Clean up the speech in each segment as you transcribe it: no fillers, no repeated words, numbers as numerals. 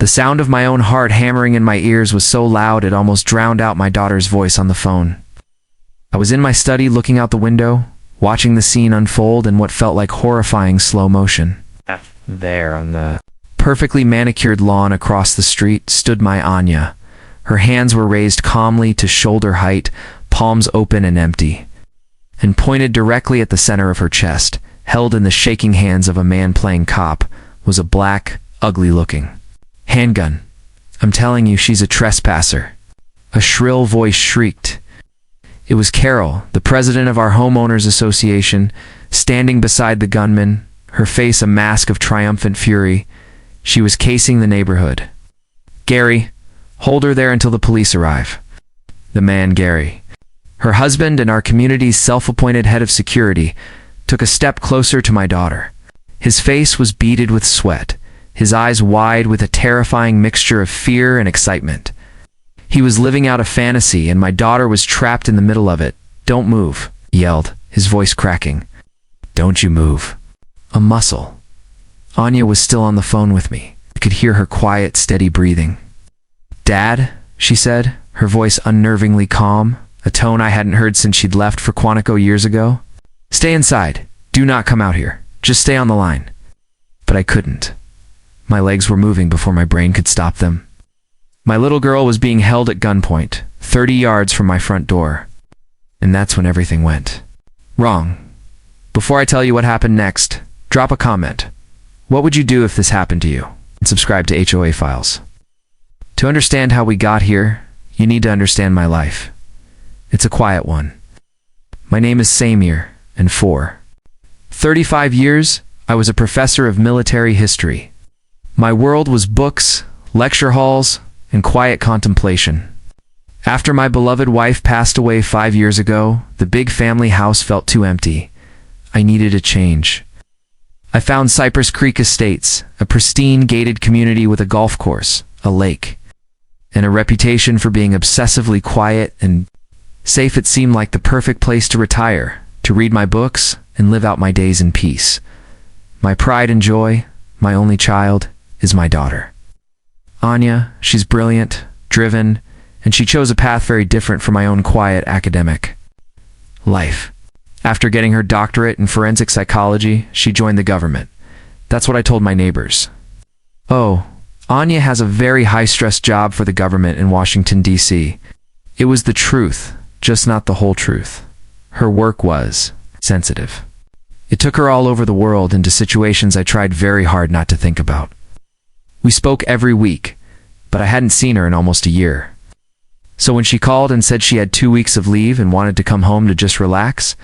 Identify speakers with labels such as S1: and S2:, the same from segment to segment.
S1: The sound of my own heart hammering in my ears was so loud it almost drowned out my daughter's voice on the phone. I was in my study looking out the window, watching the scene unfold in what felt like horrifying slow motion. There on the perfectly manicured lawn across the street stood my Anya. Her hands were raised calmly to shoulder height, palms open and empty, and pointed directly at the center of her chest, held in the shaking hands of a man playing cop, was a black, ugly-looking handgun. I'm telling you, she's a trespasser. A shrill voice shrieked. It was Carol, the president of our homeowners association, standing beside the gunman, her face a mask of triumphant fury. She was casing the neighborhood. Gary, hold her there until the police arrive. The man, Gary, her husband and our community's self-appointed head of security, took a step closer to my daughter. His face was beaded with sweat, his eyes wide with a terrifying mixture of fear and excitement. He was living out a fantasy, and my daughter was trapped in the middle of it. Don't move, he yelled, his voice cracking. Don't you move. A muscle. Anya was still on the phone with me. I could hear her quiet, steady breathing. Dad, she said, her voice unnervingly calm, a tone I hadn't heard since she'd left for Quantico years ago. Stay inside. Do not come out here. Just stay on the line. But I couldn't. My legs were moving before my brain could stop them. My little girl was being held at gunpoint, 30 yards from my front door. And that's when everything went wrong. Before I tell you what happened next, drop a comment. What would you do if this happened to you? And subscribe to HOA Files. To understand how we got here, you need to understand my life. It's a quiet one. My name is Samir, and for 35 years, I was a professor of military history. My world was books, lecture halls, and quiet contemplation. After my beloved wife passed away 5 years ago, the big family house felt too empty. I needed a change. I found Cypress Creek Estates, a pristine gated community with a golf course, a lake, and a reputation for being obsessively quiet and safe. It seemed like the perfect place to retire, to read my books, and live out my days in peace. My pride and joy, my only child, is my daughter. Anya, she's brilliant, driven, and she chose a path very different from my own quiet academic life. After getting her doctorate in forensic psychology, she joined the government. That's what I told my neighbors. Oh, Anya has a very high-stress job for the government in Washington, D.C. It was the truth, just not the whole truth. Her work was sensitive. It took her all over the world into situations I tried very hard not to think about. We spoke every week, but I hadn't seen her in almost a year. So when she called and said she had 2 weeks of leave and wanted to come home to just relax,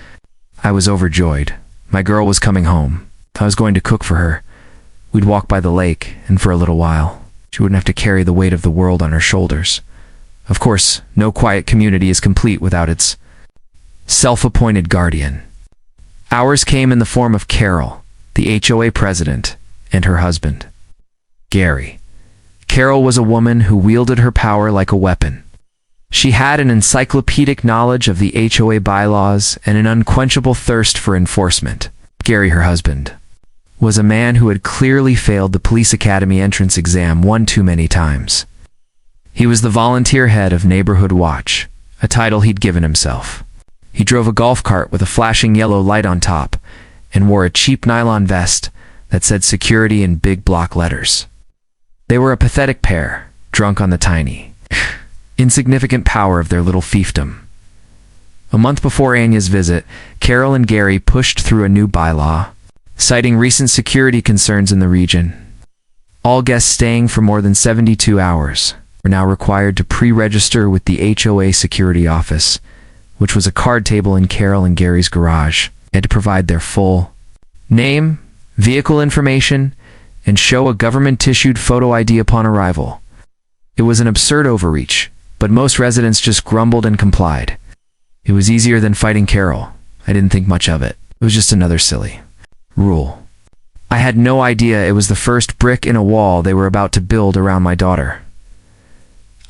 S1: I was overjoyed. My girl was coming home. I was going to cook for her. We'd walk by the lake, and for a little while, she wouldn't have to carry the weight of the world on her shoulders. Of course, no quiet community is complete without its self-appointed guardian. Ours came in the form of Carol, the HOA president, and her husband, Gary. Carol was a woman who wielded her power like a weapon. She had an encyclopedic knowledge of the HOA bylaws and an unquenchable thirst for enforcement. Gary, her husband, was a man who had clearly failed the police academy entrance exam one too many times. He was the volunteer head of Neighborhood Watch, a title he'd given himself. He drove a golf cart with a flashing yellow light on top and wore a cheap nylon vest that said security in big block letters. They were a pathetic pair, drunk on the tiny, insignificant power of their little fiefdom. A month before Anya's visit, Carol and Gary pushed through a new bylaw, citing recent security concerns in the region. All guests staying for more than 72 hours were now required to pre-register with the HOA security office, which was a card table in Carol and Gary's garage. They had to provide their full name, vehicle information, and show a government-issued photo ID upon arrival. It was an absurd overreach, but most residents just grumbled and complied. It was easier than fighting Carol. I didn't think much of it. It was just another silly rule. I had no idea it was the first brick in a wall they were about to build around my daughter.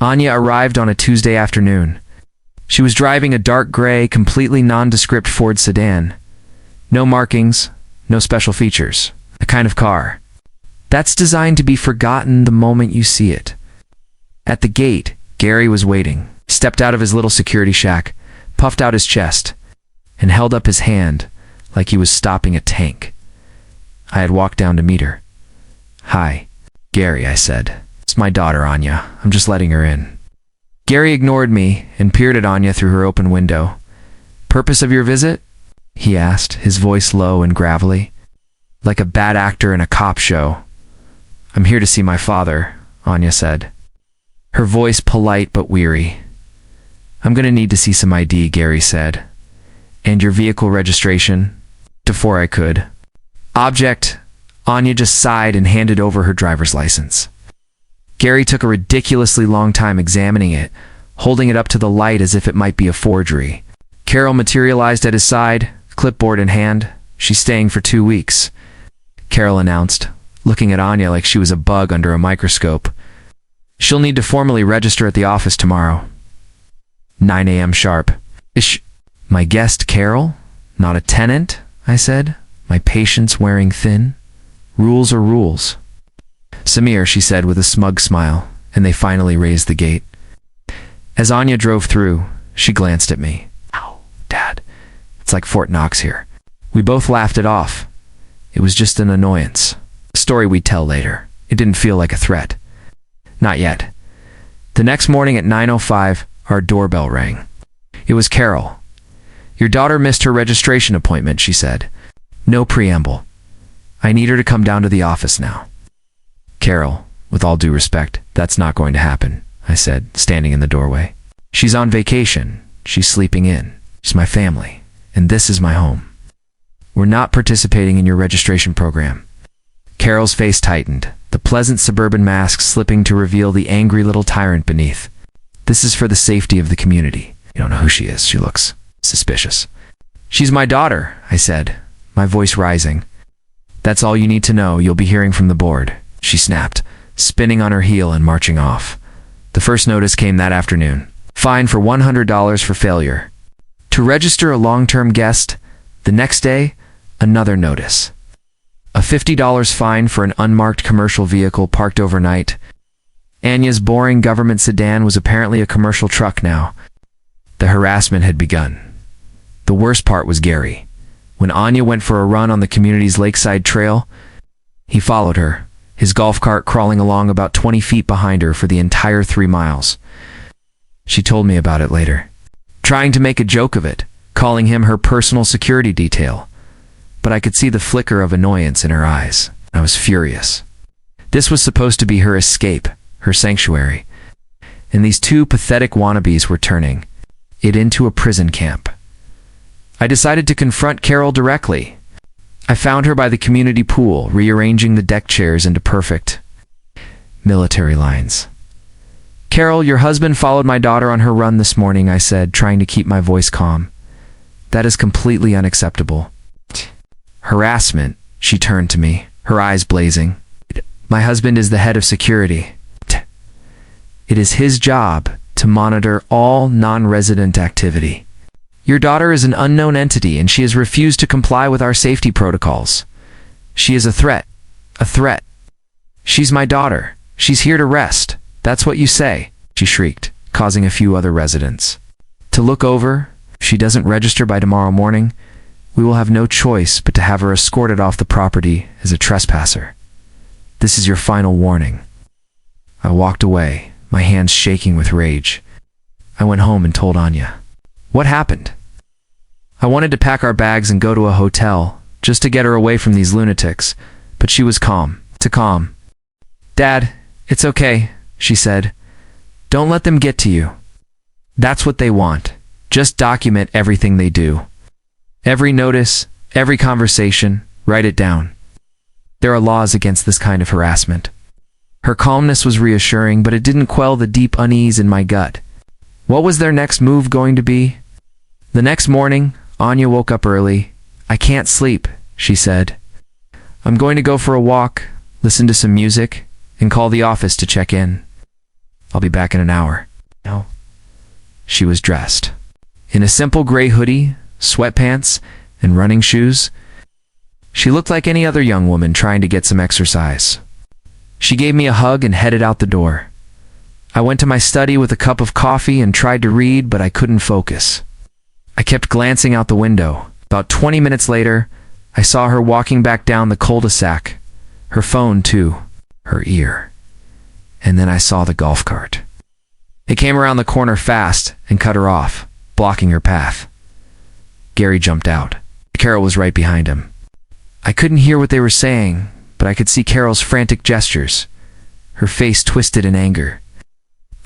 S1: Anya arrived on a Tuesday afternoon. She was driving a dark gray, completely nondescript Ford sedan. No markings, no special features. The kind of car That's designed to be forgotten the moment you see it. At the gate, Gary was waiting. He stepped out of his little security shack, puffed out his chest, and held up his hand like he was stopping a tank. I had walked down to meet her. "Hi, Gary," I said. "It's my daughter, Anya. I'm just letting her in." Gary ignored me and peered at Anya through her open window. "Purpose of your visit?" he asked, his voice low and gravelly, like a bad actor in a cop show. "I'm here to see my father," Anya said, her voice polite but weary. "I'm going to need to see some ID," Gary said. "And your vehicle registration?" Before I could. "Object." Anya just sighed and handed over her driver's license. Gary took a ridiculously long time examining it, holding it up to the light as if it might be a forgery. Carol materialized at his side, clipboard in hand. "She's staying for 2 weeks," Carol announced, looking at Anya like she was a bug under a microscope. "She'll need to formally register at the office tomorrow. 9 a.m. sharp." "Is my guest Carol? Not a tenant?" I said, my patience wearing thin. "Rules are rules." "Samir," she said with a smug smile, and they finally raised the gate. As Anya drove through, she glanced at me. "Ow, Dad. It's like Fort Knox here." We both laughed it off. It was just an annoyance. A story we'd tell later. It didn't feel like a threat. Not yet. The next morning at 9:05, our doorbell rang. It was Carol. "Your daughter missed her registration appointment," she said. No preamble. "I need her to come down to the office now." "Carol, with all due respect, that's not going to happen," I said, standing in the doorway. "She's on vacation. She's sleeping in. She's my family, and this is my home. We're not participating in your registration program." Carol's face tightened, the pleasant suburban mask slipping to reveal the angry little tyrant beneath. "This is for the safety of the community." "You don't know who she is. She looks suspicious." "She's my daughter," I said, my voice rising. "That's all you need to know. You'll be hearing from the board," she snapped, spinning on her heel and marching off. The first notice came that afternoon. Fine for $100 for failure. To register a long-term guest, the next day, another notice. A $50 fine for an unmarked commercial vehicle parked overnight. Anya's boring government sedan was apparently a commercial truck now. The harassment had begun. The worst part was Gary. When Anya went for a run on the community's lakeside trail, he followed her, his golf cart crawling along about 20 feet behind her for the entire 3 miles. She told me about it later, trying to make a joke of it, calling him her personal security detail. But I could see the flicker of annoyance in her eyes. I was furious. This was supposed to be her escape, her sanctuary. And these two pathetic wannabes were turning it into a prison camp. I decided to confront Carol directly. I found her by the community pool, rearranging the deck chairs into perfect military lines. "Carol, your husband followed my daughter on her run this morning," I said, trying to keep my voice calm. "That is completely unacceptable." "Harassment," she turned to me, her eyes blazing. "My husband is the head of security. It is his job to monitor all non-resident activity. Your daughter is an unknown entity, and she has refused to comply with our safety protocols. She is a threat. A threat. She's my daughter. She's here to rest. That's what you say," she shrieked, causing a few other residents to look over. "If she doesn't register by tomorrow morning, we will have no choice but to have her escorted off the property as a trespasser. This is your final warning." I walked away, my hands shaking with rage. I went home and told Anya. What happened? I wanted to pack our bags and go to a hotel, just to get her away from these lunatics, but she was calm. Calm. "Dad, it's okay," she said. "Don't let them get to you. That's what they want. Just document everything they do. Every notice, every conversation, write it down. There are laws against this kind of harassment." Her calmness was reassuring, but it didn't quell the deep unease in my gut. What was their next move going to be? The next morning, Anya woke up early. "I can't sleep," she said. "I'm going to go for a walk, listen to some music, and call the office to check in. I'll be back in an hour." No. She was dressed. In a simple gray hoodie, sweatpants, and running shoes. She looked like any other young woman trying to get some exercise. She gave me a hug and headed out the door. I went to my study with a cup of coffee and tried to read, but I couldn't focus. I kept glancing out the window. About 20 minutes later, I saw her walking back down the cul-de-sac. Her phone, too. Her ear. And then I saw the golf cart. It came around the corner fast and cut her off, blocking her path. Gary jumped out. Carol was right behind him. I couldn't hear what they were saying, but I could see Carol's frantic gestures, her face twisted in anger.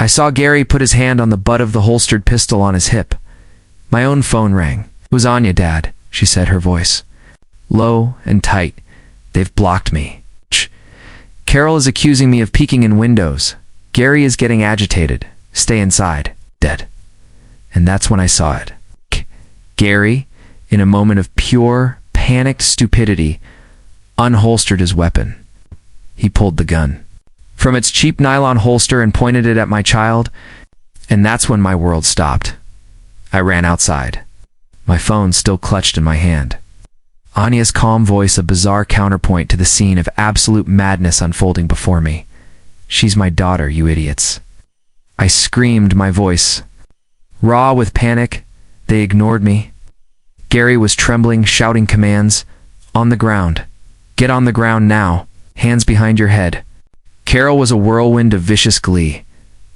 S1: I saw Gary put his hand on the butt of the holstered pistol on his hip. My own phone rang. It was Anya, Dad, she said, her voice low and tight. They've blocked me. Shh. Carol is accusing me of peeking in windows. Gary is getting agitated. Stay inside. Dead. And that's when I saw it. Gary, in a moment of pure, panicked stupidity, unholstered his weapon. He pulled the gun from its cheap nylon holster and pointed it at my child, and that's when my world stopped. I ran outside, my phone still clutched in my hand. Anya's calm voice a bizarre counterpoint to the scene of absolute madness unfolding before me. She's my daughter, you idiots. I screamed, my voice raw with panic. They ignored me. Gary was trembling, shouting commands. On the ground. Get on the ground now. Hands behind your head. Carol was a whirlwind of vicious glee.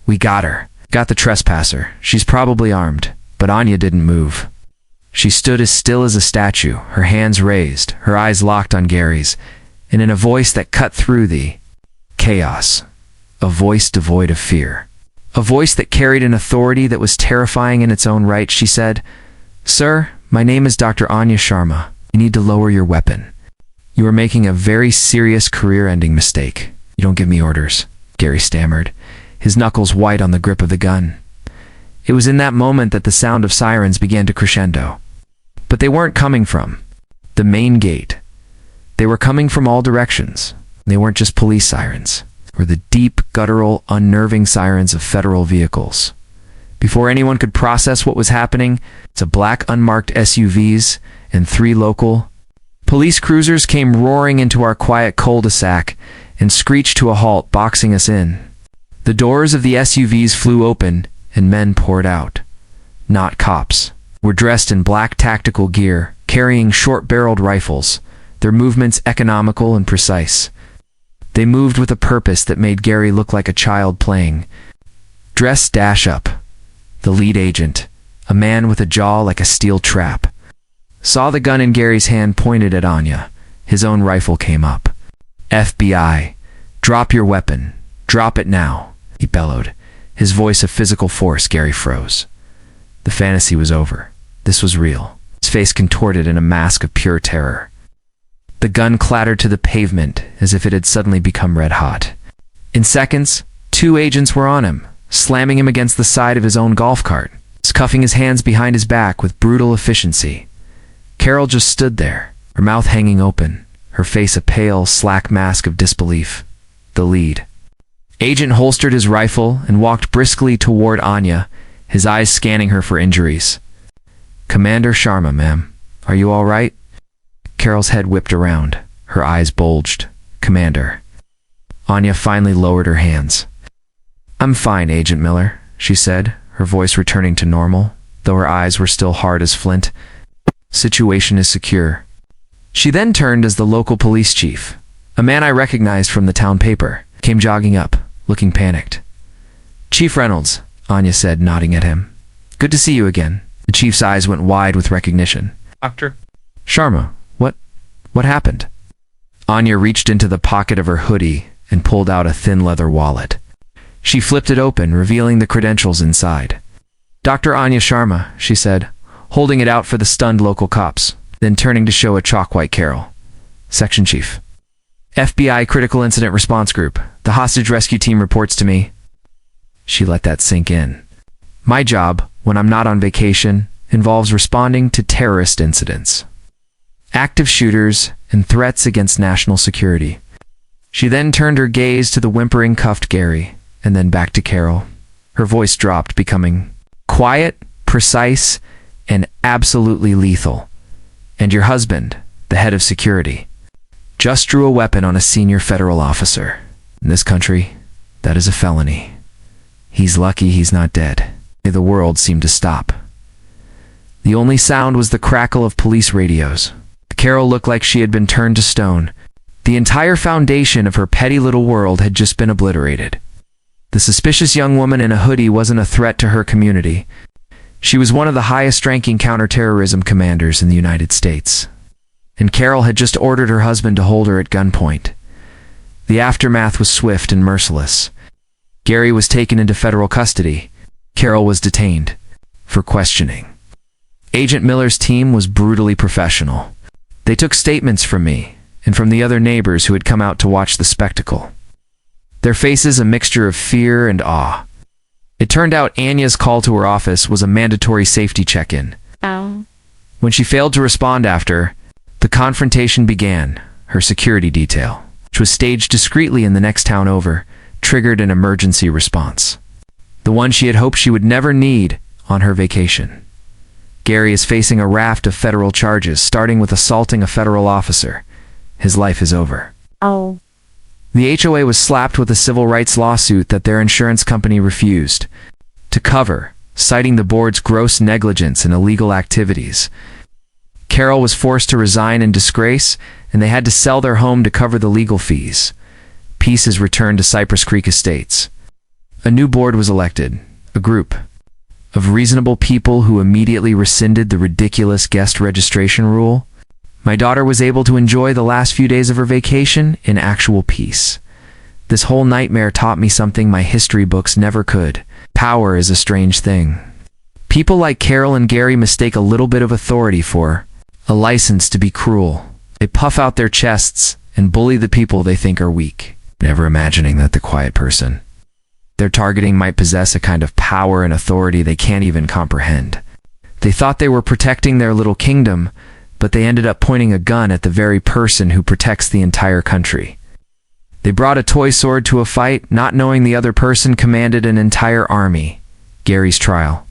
S1: We got her. Got the trespasser. She's probably armed. But Anya didn't move. She stood as still as a statue, her hands raised, her eyes locked on Gary's, and in a voice that cut through the chaos, a voice devoid of fear. A voice that carried an authority that was terrifying in its own right, she said, "Sir, my name is Dr. Anya Sharma. You need to lower your weapon. You are making a very serious career-ending mistake." "You don't give me orders," Gary stammered, his knuckles white on the grip of the gun. It was in that moment that the sound of sirens began to crescendo. But they weren't coming from the main gate. They were coming from all directions. They weren't just police sirens, or the deep, guttural, unnerving sirens of federal vehicles. Before anyone could process what was happening, a black unmarked SUVs and 3 local police cruisers came roaring into our quiet cul-de-sac and screeched to a halt, boxing us in. The doors of the SUVs flew open and men poured out. Not cops. Were dressed in black tactical gear, carrying short-barreled rifles, their movements economical and precise. They moved with a purpose that made Gary look like a child playing. Dress dash up. The lead agent, a man with a jaw like a steel trap, saw the gun in Gary's hand pointed at Anya. His own rifle came up. "FBI, drop your weapon. Drop it now," he bellowed, his voice a physical force. Gary froze. The fantasy was over. This was real. His face contorted in a mask of pure terror. The gun clattered to the pavement as if it had suddenly become red hot. In seconds, 2 agents were on him, slamming him against the side of his own golf cart, cuffing his hands behind his back with brutal efficiency. Carol just stood there, her mouth hanging open, her face a pale, slack mask of disbelief. The lead agent holstered his rifle and walked briskly toward Anya, his eyes scanning her for injuries. "Commander Sharma, ma'am. Are you all right?" Carol's head whipped around. Her eyes bulged. "Commander." Anya finally lowered her hands. "I'm fine, Agent Miller," she said, her voice returning to normal, though her eyes were still hard as flint. "Situation is secure." She then turned as the local police chief, a man I recognized from the town paper, came jogging up, looking panicked. "Chief Reynolds," Anya said, nodding at him. "Good to see you again." The chief's eyes went wide with recognition.
S2: "Doctor
S1: Sharma, what happened?" Anya reached into the pocket of her hoodie and pulled out a thin leather wallet. She flipped it open, revealing the credentials inside. "Dr. Anya Sharma," she said, holding it out for the stunned local cops, then turning to show a chalk-white Carol. "Section Chief. FBI Critical Incident Response Group. The hostage rescue team reports to me." She let that sink in. "My job, when I'm not on vacation, involves responding to terrorist incidents, active shooters, and threats against national security." She then turned her gaze to the whimpering, cuffed Gary, and then back to Carol. Her voice dropped, becoming quiet, precise, and absolutely lethal. "And your husband, the head of security, just drew a weapon on a senior federal officer. In this country, that is a felony. He's lucky he's not dead. The world seemed to stop. The only sound was the crackle of police radios. Carol looked like she had been turned to stone. The entire foundation of her petty little world had just been obliterated. The suspicious young woman in a hoodie wasn't a threat to her community. She was one of the highest-ranking counterterrorism commanders in the United States. And Carol had just ordered her husband to hold her at gunpoint. The aftermath was swift and merciless. Gary was taken into federal custody. Carol was detained for questioning. Agent Miller's team was brutally professional. They took statements from me and from the other neighbors who had come out to watch the spectacle. Their faces a mixture of fear and awe. It turned out Anya's call to her office was a mandatory safety check-in. When she failed to respond after, the confrontation began. Her security detail, which was staged discreetly in the next town over, triggered an emergency response. The one she had hoped she would never need on her vacation. Gary is facing a raft of federal charges, starting with assaulting a federal officer. His life is over. The HOA was slapped with a civil rights lawsuit that their insurance company refused to cover, citing the board's gross negligence and illegal activities. Carol was forced to resign in disgrace, and they had to sell their home to cover the legal fees. Peace is returned to Cypress Creek Estates. A new board was elected, a group of reasonable people who immediately rescinded the ridiculous guest registration rule. My daughter was able to enjoy the last few days of her vacation in actual peace. This whole nightmare taught me something my history books never could. Power is a strange thing. People like Carol and Gary mistake a little bit of authority for a license to be cruel. They puff out their chests and bully the people they think are weak, never imagining that the quiet person they're targeting might possess a kind of power and authority they can't even comprehend. They thought they were protecting their little kingdom, but they ended up pointing a gun at the very person who protects the entire country. They brought a toy sword to a fight, not knowing the other person commanded an entire army. Gary's trial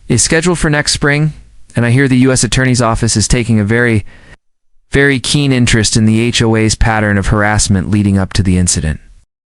S1: is scheduled for next spring, and I hear the U.S. Attorney's Office is taking a very keen interest in the HOA's pattern of harassment leading up to the incident.